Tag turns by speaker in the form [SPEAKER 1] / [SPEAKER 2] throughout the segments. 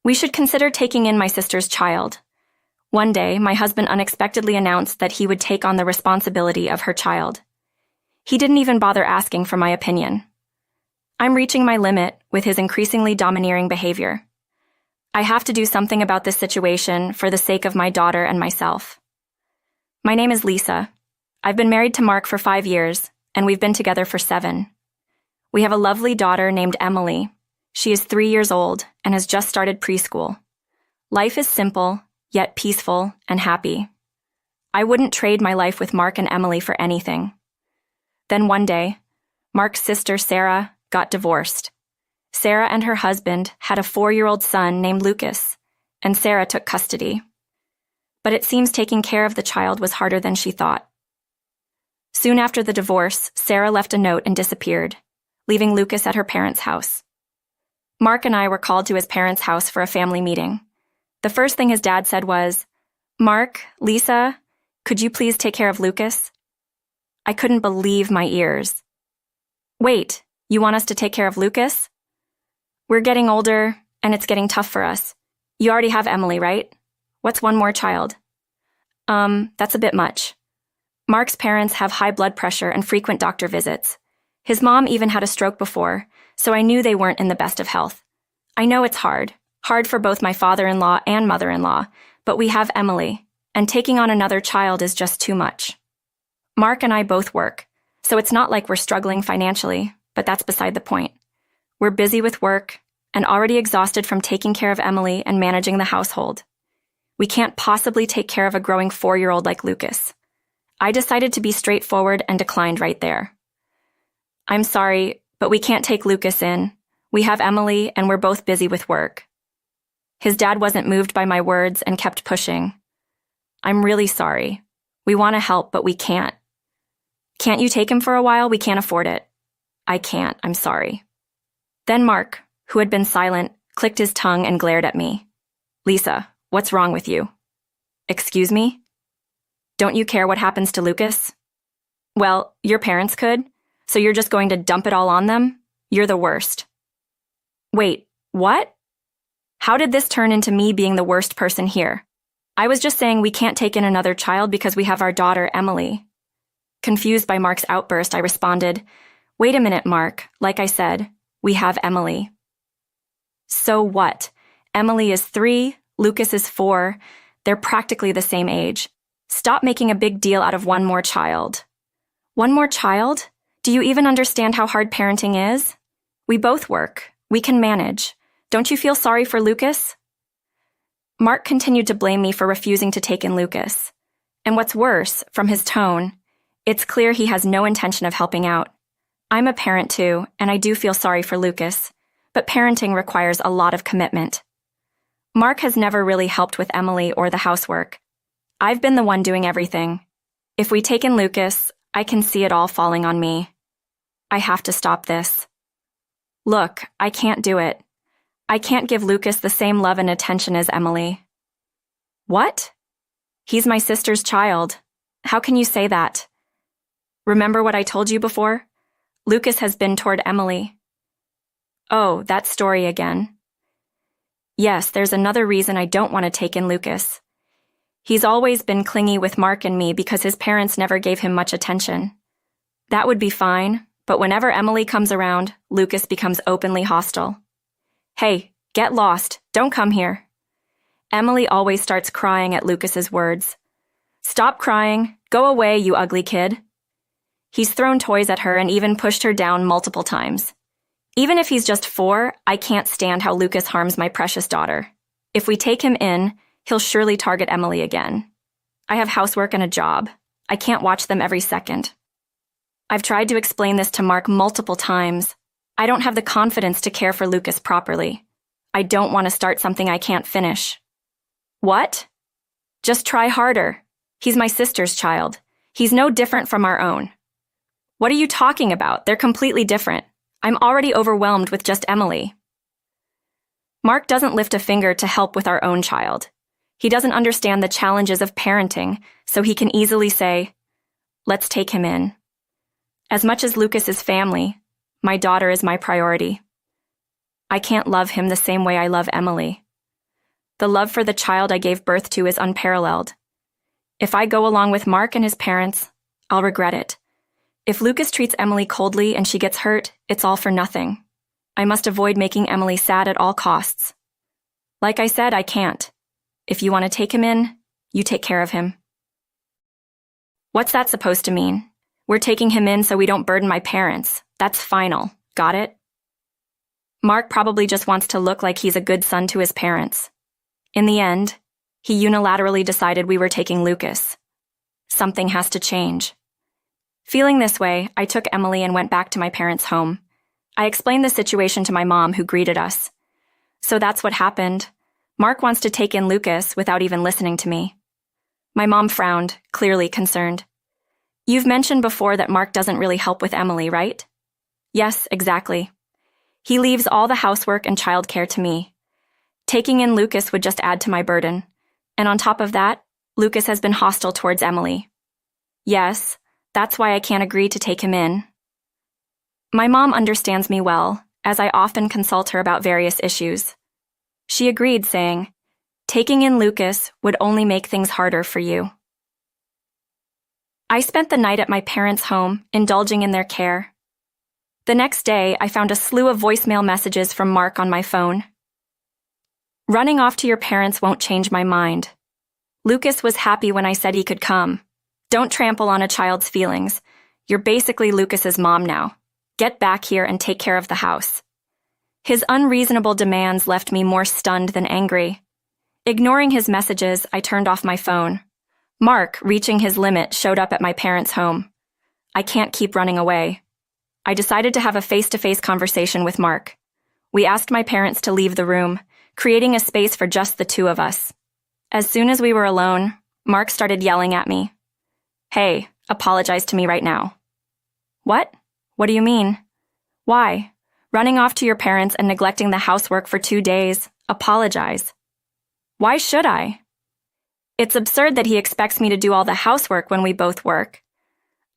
[SPEAKER 1] We should consider taking in my sister's child. One day, my husband unexpectedly announced that he would take on the responsibility of her child. He didn't even bother asking for my opinion. I'm reaching my limit with his increasingly domineering behavior. I have to do something about this situation for the sake of my daughter and myself. My name is Lisa. I've been married to Mark for 5 years, and we've been together for 7. We have a lovely daughter named Emily. She is 3 years old and has just started preschool. Life is simple, yet peaceful and happy. I wouldn't trade my life with Mark and Emily for anything. Then one day, Mark's sister Sarah got divorced. Sarah and her husband had a 4-year-old son named Lucas, and Sarah took custody. But it seems taking care of the child was harder than she thought. Soon after the divorce, Sarah left a note and disappeared, leaving Lucas at her parents' house. Mark and I were called to his parents' house for a family meeting. The first thing his dad said was, "Mark, Lisa, could you please take care of Lucas?" I couldn't believe my ears. "Wait, you want us to take care of Lucas? We're getting older, and it's getting tough for us. You already have Emily, right? What's one more child?" That's a bit much. Mark's parents have high blood pressure and frequent doctor visits. His mom even had a stroke before, so I knew they weren't in the best of health. I know it's hard for both my father-in-law and mother-in-law, but we have Emily, and taking on another child is just too much. Mark and I both work, so it's not like we're struggling financially, but that's beside the point. We're busy with work and already exhausted from taking care of Emily and managing the household. We can't possibly take care of a growing 4-year-old like Lucas. I decided to be straightforward and declined right there. "I'm sorry, but we can't take Lucas in. We have Emily and we're both busy with work." His dad wasn't moved by my words and kept pushing. "I'm really sorry. We want to help, but we can't." "Can't you take him for a while? We can't afford it." "I can't. I'm sorry." Then Mark, who had been silent, clicked his tongue and glared at me. "Lisa, what's wrong with you?" "Excuse me? Don't you care what happens to Lucas?" "Well, your parents could, so you're just going to dump it all on them? You're the worst." "Wait, what? How did this turn into me being the worst person here? I was just saying we can't take in another child because we have our daughter, Emily." Confused by Mark's outburst, I responded, "Wait a minute, Mark. Like I said, we have Emily." "So what? Emily is 3, Lucas is 4. They're practically the same age. Stop making a big deal out of one more child." "One more child? Do you even understand how hard parenting is? We both work. We can manage. Don't you feel sorry for Lucas?" Mark continued to blame me for refusing to take in Lucas. And what's worse, from his tone, it's clear he has no intention of helping out. I'm a parent too, and I do feel sorry for Lucas, but parenting requires a lot of commitment. Mark has never really helped with Emily or the housework. I've been the one doing everything. If we take in Lucas, I can see it all falling on me. I have to stop this. Look, I can't do it. I can't give Lucas the same love and attention as Emily. What? He's my sister's child. How can you say that? Remember what I told you before? Lucas has been toward Emily. Oh, that story again. Yes, there's another reason I don't want to take in Lucas. He's always been clingy with Mark and me because his parents never gave him much attention. That would be fine, but whenever Emily comes around, Lucas becomes openly hostile. "Hey, get lost. Don't come here." Emily always starts crying at Lucas's words. "Stop crying. Go away, you ugly kid." He's thrown toys at her and even pushed her down multiple times. Even if he's just 4, I can't stand how Lucas harms my precious daughter. If we take him in, he'll surely target Emily again. I have housework and a job. I can't watch them every second. I've tried to explain this to Mark multiple times. I don't have the confidence to care for Lucas properly. I don't want to start something I can't finish. What? Just try harder. He's my sister's child. He's no different from our own. What are you talking about? They're completely different. I'm already overwhelmed with just Emily. Mark doesn't lift a finger to help with our own child. He doesn't understand the challenges of parenting, so he can easily say, "Let's take him in." As much as Lucas is family, my daughter is my priority. I can't love him the same way I love Emily. The love for the child I gave birth to is unparalleled. If I go along with Mark and his parents, I'll regret it. If Lucas treats Emily coldly and she gets hurt, it's all for nothing. I must avoid making Emily sad at all costs. Like I said, I can't. If you want to take him in, you take care of him. What's that supposed to mean? We're taking him in so we don't burden my parents. That's final. Got it? Mark probably just wants to look like he's a good son to his parents. In the end, he unilaterally decided we were taking Lucas. Something has to change. Feeling this way, I took Emily and went back to my parents' home. I explained the situation to my mom, who greeted us. So that's what happened. Mark wants to take in Lucas without even listening to me. My mom frowned, clearly concerned. You've mentioned before that Mark doesn't really help with Emily, right? Yes, exactly. He leaves all the housework and childcare to me. Taking in Lucas would just add to my burden. And on top of that, Lucas has been hostile towards Emily. Yes, that's why I can't agree to take him in. My mom understands me well, as I often consult her about various issues. She agreed, saying, "Taking in Lucas would only make things harder for you." I spent the night at my parents' home, indulging in their care. The next day, I found a slew of voicemail messages from Mark on my phone. Running off to your parents won't change my mind. Lucas was happy when I said he could come. Don't trample on a child's feelings. You're basically Lucas's mom now. Get back here and take care of the house. His unreasonable demands left me more stunned than angry. Ignoring his messages, I turned off my phone. Mark, reaching his limit, showed up at my parents' home. I can't keep running away. I decided to have a face-to-face conversation with Mark. We asked my parents to leave the room, creating a space for just the two of us. As soon as we were alone, Mark started yelling at me. "Hey, apologize to me right now." "What? What do you mean? Why? Running off to your parents and neglecting the housework for 2 days. Apologize. Why should I? It's absurd that he expects me to do all the housework when we both work."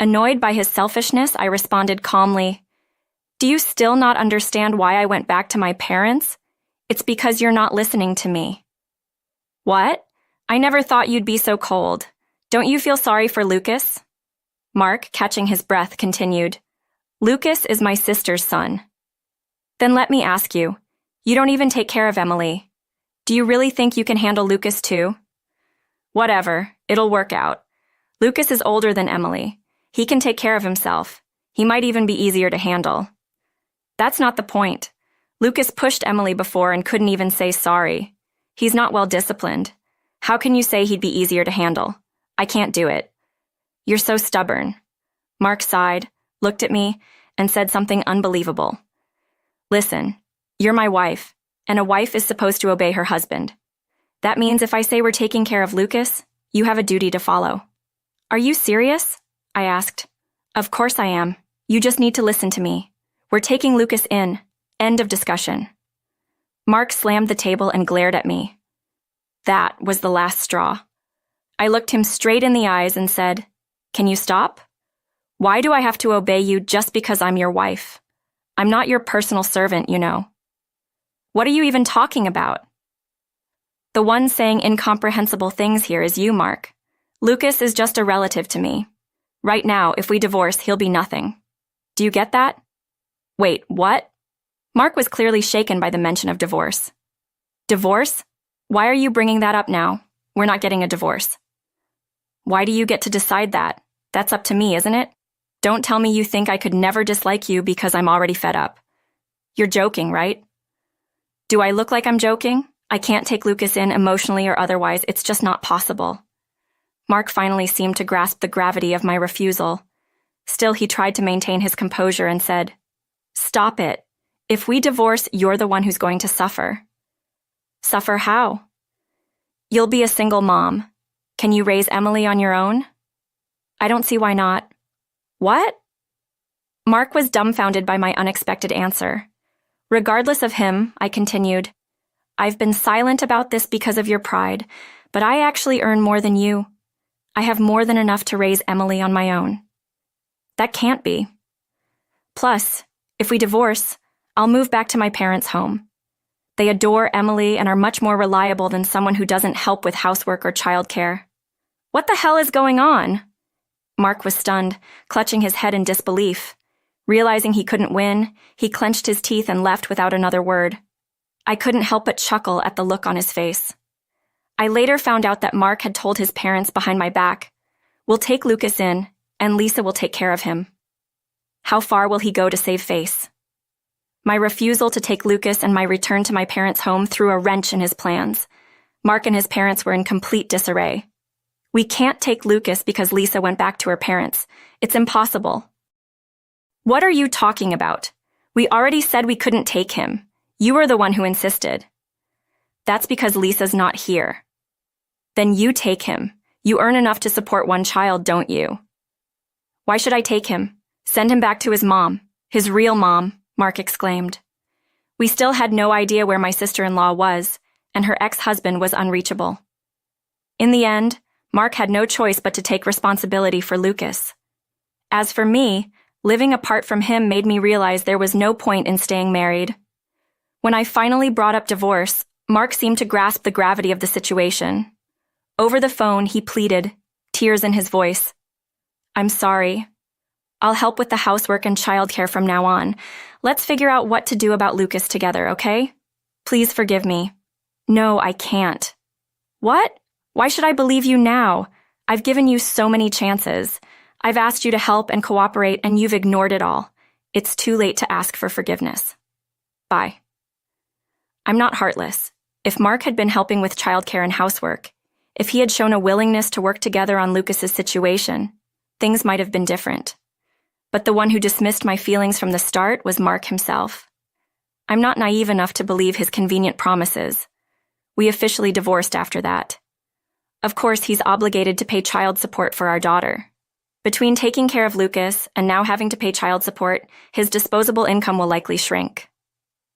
[SPEAKER 1] Annoyed by his selfishness, I responded calmly, "Do you still not understand why I went back to my parents? It's because you're not listening to me." "What? I never thought you'd be so cold. Don't you feel sorry for Lucas?" Mark, catching his breath, continued, "Lucas is my sister's son." "Then let me ask you, you don't even take care of Emily. Do you really think you can handle Lucas too?" "Whatever, it'll work out. Lucas is older than Emily. He can take care of himself. He might even be easier to handle." "That's not the point. Lucas pushed Emily before and couldn't even say sorry. He's not well disciplined. How can you say he'd be easier to handle? I can't do it." "You're so stubborn." Mark sighed, looked at me, and said something unbelievable. "Listen, you're my wife, and a wife is supposed to obey her husband. That means if I say we're taking care of Lucas, you have a duty to follow." "Are you serious?" I asked. "Of course I am. You just need to listen to me. We're taking Lucas in. End of discussion." Mark slammed the table and glared at me. That was the last straw. I looked him straight in the eyes and said, "Can you stop? Why do I have to obey you just because I'm your wife? I'm not your personal servant, you know." "What are you even talking about?" "The one saying incomprehensible things here is you, Mark. Lucas is just a relative to me. Right now, if we divorce, he'll be nothing. Do you get that?" "Wait, what?" Mark was clearly shaken by the mention of divorce. "Divorce? Why are you bringing that up now? We're not getting a divorce." "Why do you get to decide that? That's up to me, isn't it? Don't tell me you think I could never dislike you because I'm already fed up. You're joking, right?" "Do I look like I'm joking? I can't take Lucas in emotionally or otherwise. It's just not possible." Mark finally seemed to grasp the gravity of my refusal. Still, he tried to maintain his composure and said, "Stop it. If we divorce, you're the one who's going to suffer." "Suffer how?" "You'll be a single mom. Can you raise Emily on your own?" "I don't see why not." "What?" Mark was dumbfounded by my unexpected answer. Regardless of him, I continued, "I've been silent about this because of your pride, but I actually earn more than you. I have more than enough to raise Emily on my own." "That can't be. Plus, if we divorce, I'll move back to my parents' home. They adore Emily and are much more reliable than someone who doesn't help with housework or childcare. What the hell is going on? Mark was stunned, clutching his head in disbelief. Realizing he couldn't win, he clenched his teeth and left without another word. I couldn't help but chuckle at the look on his face. I later found out that Mark had told his parents behind my back, "We'll take Lucas in, and Lisa will take care of him." How far will he go to save face? My refusal to take Lucas and my return to my parents' home threw a wrench in his plans. Mark and his parents were in complete disarray. "We can't take Lucas because Lisa went back to her parents. It's impossible." "What are you talking about? We already said we couldn't take him. You were the one who insisted." "That's because Lisa's not here." "Then you take him. You earn enough to support one child, don't you?" "Why should I take him? Send him back to his mom. His real mom," Mark exclaimed. We still had no idea where my sister-in-law was, and her ex-husband was unreachable. In the end, Mark had no choice but to take responsibility for Lucas. As for me, living apart from him made me realize there was no point in staying married. When I finally brought up divorce, Mark seemed to grasp the gravity of the situation. Over the phone, he pleaded, tears in his voice. "I'm sorry. I'll help with the housework and childcare from now on. Let's figure out what to do about Lucas together, okay? Please forgive me." "No, I can't." "What? Why should I believe you now? I've given you so many chances. I've asked you to help and cooperate, and you've ignored it all. It's too late to ask for forgiveness. Bye." I'm not heartless. If Mark had been helping with childcare and housework, if he had shown a willingness to work together on Lucas's situation, things might have been different. But the one who dismissed my feelings from the start was Mark himself. I'm not naive enough to believe his convenient promises. We officially divorced after that. Of course, he's obligated to pay child support for our daughter. Between taking care of Lucas and now having to pay child support, his disposable income will likely shrink.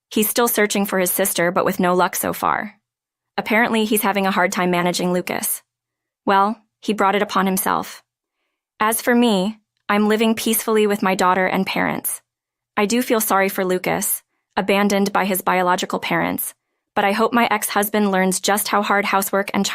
[SPEAKER 1] He's still searching for his sister, but with no luck so far. Apparently, he's having a hard time managing Lucas. Well, he brought it upon himself. As for me, I'm living peacefully with my daughter and parents. I do feel sorry for Lucas, abandoned by his biological parents, but I hope my ex-husband learns just how hard housework and